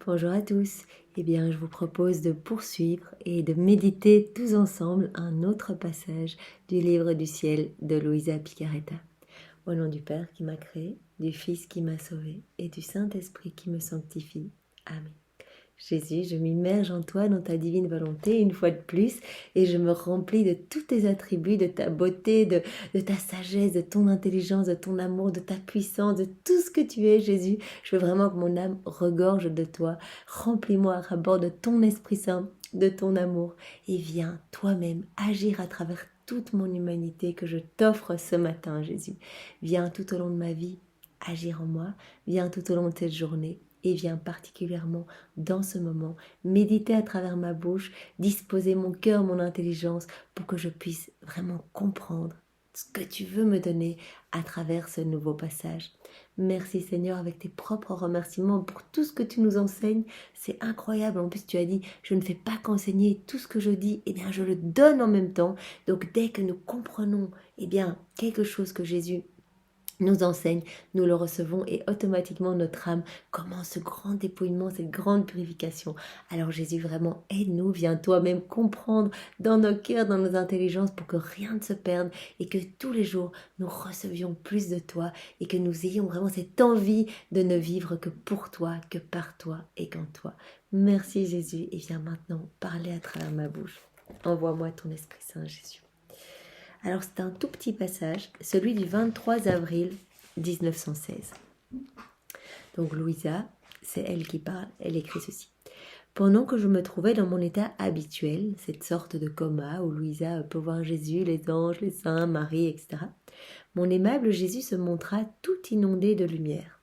Bonjour à tous, je vous propose de poursuivre et de méditer tous ensemble un autre passage du livre du ciel de Luisa Picaretta. Au nom du Père qui m'a créé, du Fils qui m'a sauvé et du Saint-Esprit qui me sanctifie. Amen. Jésus, je m'immerge en toi, dans ta divine volonté, une fois de plus, et je me remplis de tous tes attributs, de ta beauté, de ta sagesse, de ton intelligence, de ton amour, de ta puissance, de tout ce que tu es, Jésus. Je veux vraiment que mon âme regorge de toi. Remplis-moi à bord de ton Esprit Saint, de ton amour, et viens toi-même agir à travers toute mon humanité que je t'offre ce matin, Jésus. Viens tout au long de ma vie agir en moi, viens tout au long de cette journée, et viens particulièrement dans ce moment, méditer à travers ma bouche, disposer mon cœur, mon intelligence pour que je puisse vraiment comprendre ce que tu veux me donner à travers ce nouveau passage. Merci Seigneur avec tes propres remerciements pour tout ce que tu nous enseignes. C'est incroyable. En plus, tu as dit, je ne fais pas qu'enseigner tout ce que je dis, je le donne en même temps. Donc dès que nous comprenons, quelque chose que Jésus nous enseigne, nous le recevons et automatiquement notre âme commence ce grand dépouillement, cette grande purification. Alors Jésus, vraiment aide-nous, viens toi-même comprendre dans nos cœurs, dans nos intelligences pour que rien ne se perde et que tous les jours nous recevions plus de toi et que nous ayons vraiment cette envie de ne vivre que pour toi, que par toi et qu'en toi. Merci Jésus et viens maintenant parler à travers ma bouche. Envoie-moi ton Esprit Saint Jésus. Alors c'est un tout petit passage, celui du 23 avril 1916. Donc Louisa, c'est elle qui parle, elle écrit ceci. Pendant que je me trouvais dans mon état habituel, cette sorte de coma où Louisa peut voir Jésus, les anges, les saints, Marie, etc., mon aimable Jésus se montra tout inondé de lumière.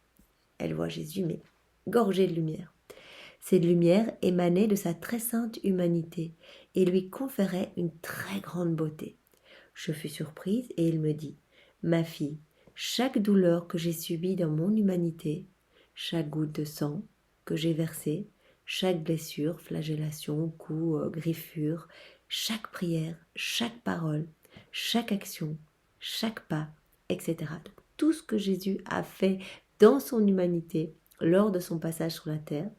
Elle voit Jésus, mais gorgé de lumière. Cette lumière émanait de sa très sainte humanité et lui conférait une très grande beauté. Je fus surprise et il me dit « Ma fille, chaque douleur que j'ai subie dans mon humanité, chaque goutte de sang que j'ai versée, chaque blessure, flagellation, coup, griffure, chaque prière, chaque parole, chaque action, chaque pas, etc. » Donc, tout ce que Jésus a fait dans son humanité lors de son passage sur la terre,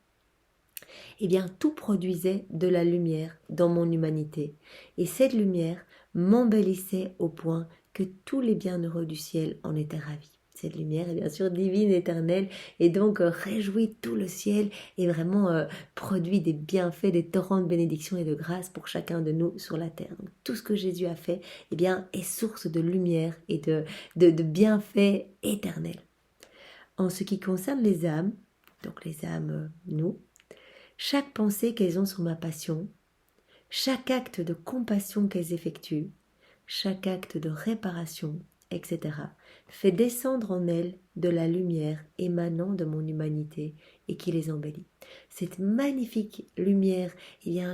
tout produisait de la lumière dans mon humanité. Et cette lumière m'embellissait au point que tous les bienheureux du ciel en étaient ravis. Cette lumière est bien sûr divine, éternelle, et donc réjouit tout le ciel et vraiment produit des bienfaits, des torrents de bénédiction et de grâce pour chacun de nous sur la terre. Donc, tout ce que Jésus a fait est source de lumière et de bienfaits éternels. En ce qui concerne les âmes, donc les âmes, nous, chaque pensée qu'elles ont sur ma passion, chaque acte de compassion qu'elles effectuent, chaque acte de réparation, etc., fait descendre en elles de la lumière émanant de mon humanité et qui les embellit. Cette magnifique lumière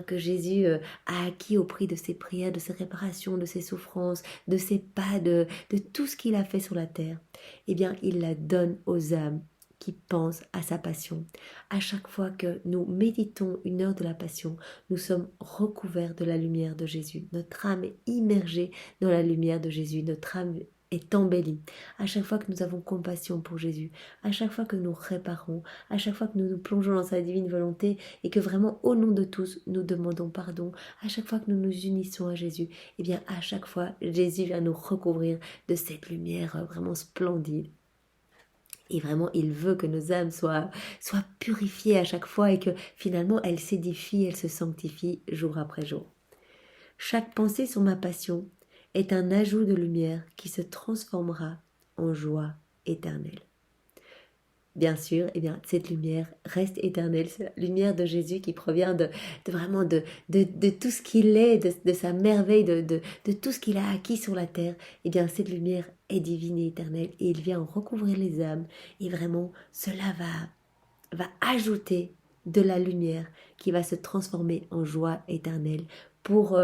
que Jésus a acquis au prix de ses prières, de ses réparations, de ses souffrances, de ses pas, de tout ce qu'il a fait sur la terre, il la donne aux âmes qui pense à sa passion. À chaque fois que nous méditons une heure de la passion, nous sommes recouverts de la lumière de Jésus. Notre âme est immergée dans la lumière de Jésus. Notre âme est embellie. À chaque fois que nous avons compassion pour Jésus, à chaque fois que nous réparons, à chaque fois que nous nous plongeons dans sa divine volonté et que vraiment au nom de tous nous demandons pardon, à chaque fois que nous nous unissons à Jésus, à chaque fois Jésus vient nous recouvrir de cette lumière vraiment splendide. Et vraiment, il veut que nos âmes soient purifiées à chaque fois et que finalement, elles s'édifient, elles se sanctifient jour après jour. Chaque pensée sur ma passion est un ajout de lumière qui se transformera en joie éternelle. Bien sûr, cette lumière reste éternelle. C'est la lumière de Jésus qui provient de tout ce qu'il est, de sa merveille, de tout ce qu'il a acquis sur la terre. Cette lumière est divine et éternelle et il vient en recouvrir les âmes. Et vraiment, cela va ajouter de la lumière qui va se transformer en joie éternelle pour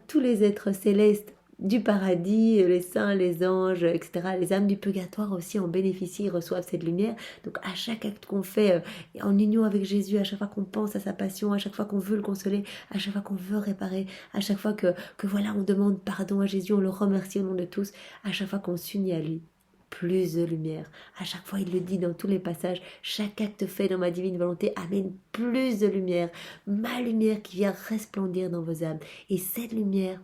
tous les êtres célestes du paradis, les saints, les anges, etc. Les âmes du purgatoire aussi en bénéficient, reçoivent cette lumière. Donc à chaque acte qu'on fait en union avec Jésus, à chaque fois qu'on pense à sa passion, à chaque fois qu'on veut le consoler, à chaque fois qu'on veut réparer, à chaque fois que on demande pardon à Jésus, on le remercie au nom de tous, à chaque fois qu'on s'unit à lui, plus de lumière. À chaque fois, il le dit dans tous les passages, chaque acte fait dans ma divine volonté amène plus de lumière. Ma lumière qui vient resplendir dans vos âmes. Et cette lumière,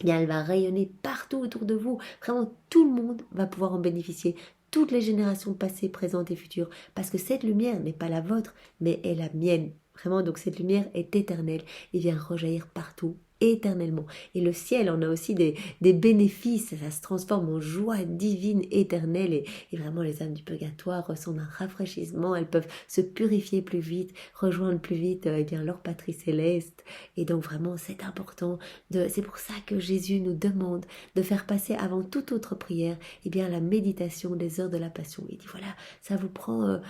eh bien, elle va rayonner partout autour de vous. Vraiment, tout le monde va pouvoir en bénéficier. Toutes les générations passées, présentes et futures. Parce que cette lumière n'est pas la vôtre, mais est la mienne. Vraiment, donc cette lumière est éternelle et vient rejaillir partout éternellement. Et le ciel en a aussi des bénéfices, ça se transforme en joie divine éternelle et vraiment les âmes du purgatoire ressentent un rafraîchissement, elles peuvent se purifier plus vite, rejoindre plus vite eh bien, leur patrie céleste. Et donc vraiment c'est important, c'est pour ça que Jésus nous demande de faire passer avant toute autre prière eh bien, la méditation des heures de la passion. Il dit voilà, ça vous prend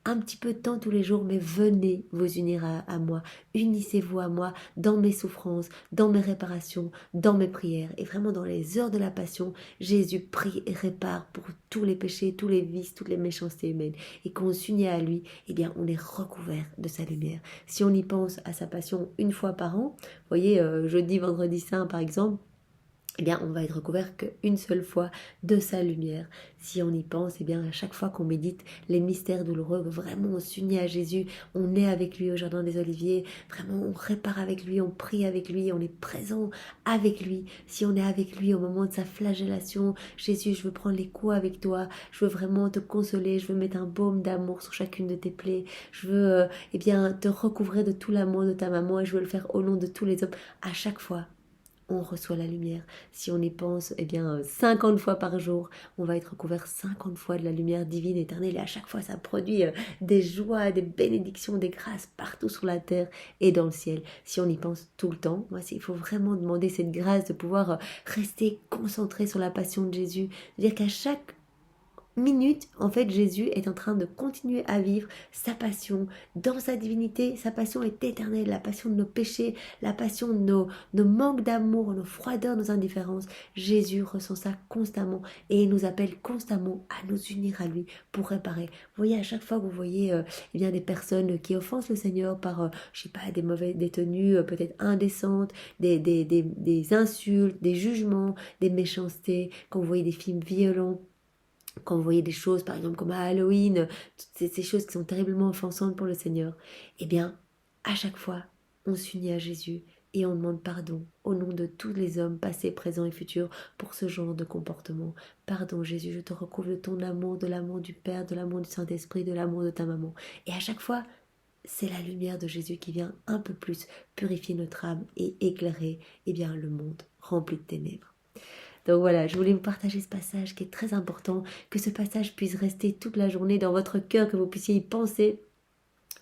un petit peu de temps tous les jours, mais venez vous unir à moi. Unissez-vous à moi dans mes souffrances, dans mes réparations, dans mes prières. Et vraiment dans les heures de la passion, Jésus prie et répare pour tous les péchés, tous les vices, toutes les méchancetés humaines. Et quand on s'unit à lui, eh bien on est recouvert de sa lumière. Si on y pense à sa passion une fois par an, vous voyez, jeudi, vendredi saint par exemple, eh bien, on va être recouvert qu'une seule fois de sa lumière. Si on y pense, eh bien, à chaque fois qu'on médite les mystères douloureux, vraiment on s'unit à Jésus, on est avec lui au Jardin des Oliviers, vraiment on répare avec lui, on prie avec lui, on est présent avec lui. Si on est avec lui au moment de sa flagellation, Jésus, je veux prendre les coups avec toi, je veux vraiment te consoler, je veux mettre un baume d'amour sur chacune de tes plaies, je veux eh bien, te recouvrir de tout l'amour de ta maman et je veux le faire au nom de tous les hommes. À chaque fois, on reçoit la lumière. Si on y pense, eh bien, 50 fois par jour, on va être recouvert 50 fois de la lumière divine éternelle. Et à chaque fois, ça produit des joies, des bénédictions, des grâces partout sur la terre et dans le ciel. Si on y pense tout le temps, moi, il faut vraiment demander cette grâce de pouvoir rester concentré sur la passion de Jésus. C'est-à-dire qu'à chaque minute, en fait, Jésus est en train de continuer à vivre sa passion dans sa divinité. Sa passion est éternelle, la passion de nos péchés, la passion de nos manques d'amour, nos froideurs, nos indifférences. Jésus ressent ça constamment et il nous appelle constamment à nous unir à lui pour réparer. Vous voyez, à chaque fois que vous voyez eh bien, des personnes qui offensent le Seigneur par, je sais pas, des tenues peut-être indécentes, des insultes, des jugements, des méchancetés, quand vous voyez des films violents, quand vous voyez des choses, par exemple, comme à Halloween, toutes ces choses qui sont terriblement offensantes pour le Seigneur, eh bien, à chaque fois, on s'unit à Jésus et on demande pardon au nom de tous les hommes, passés, présents et futurs, pour ce genre de comportement. Pardon, Jésus, je te recouvre de ton amour, de l'amour du Père, de l'amour du Saint-Esprit, de l'amour de ta maman. Et à chaque fois, c'est la lumière de Jésus qui vient un peu plus purifier notre âme et éclairer eh bien, le monde rempli de ténèbres. Donc voilà, je voulais vous partager ce passage qui est très important, que ce passage puisse rester toute la journée dans votre cœur, que vous puissiez y penser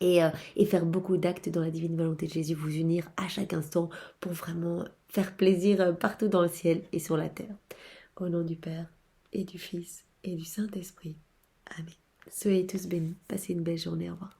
et faire beaucoup d'actes dans la divine volonté de Jésus, vous unir à chaque instant pour vraiment faire plaisir partout dans le ciel et sur la terre. Au nom du Père et du Fils et du Saint-Esprit. Amen. Soyez tous bénis. Passez une belle journée. Au revoir.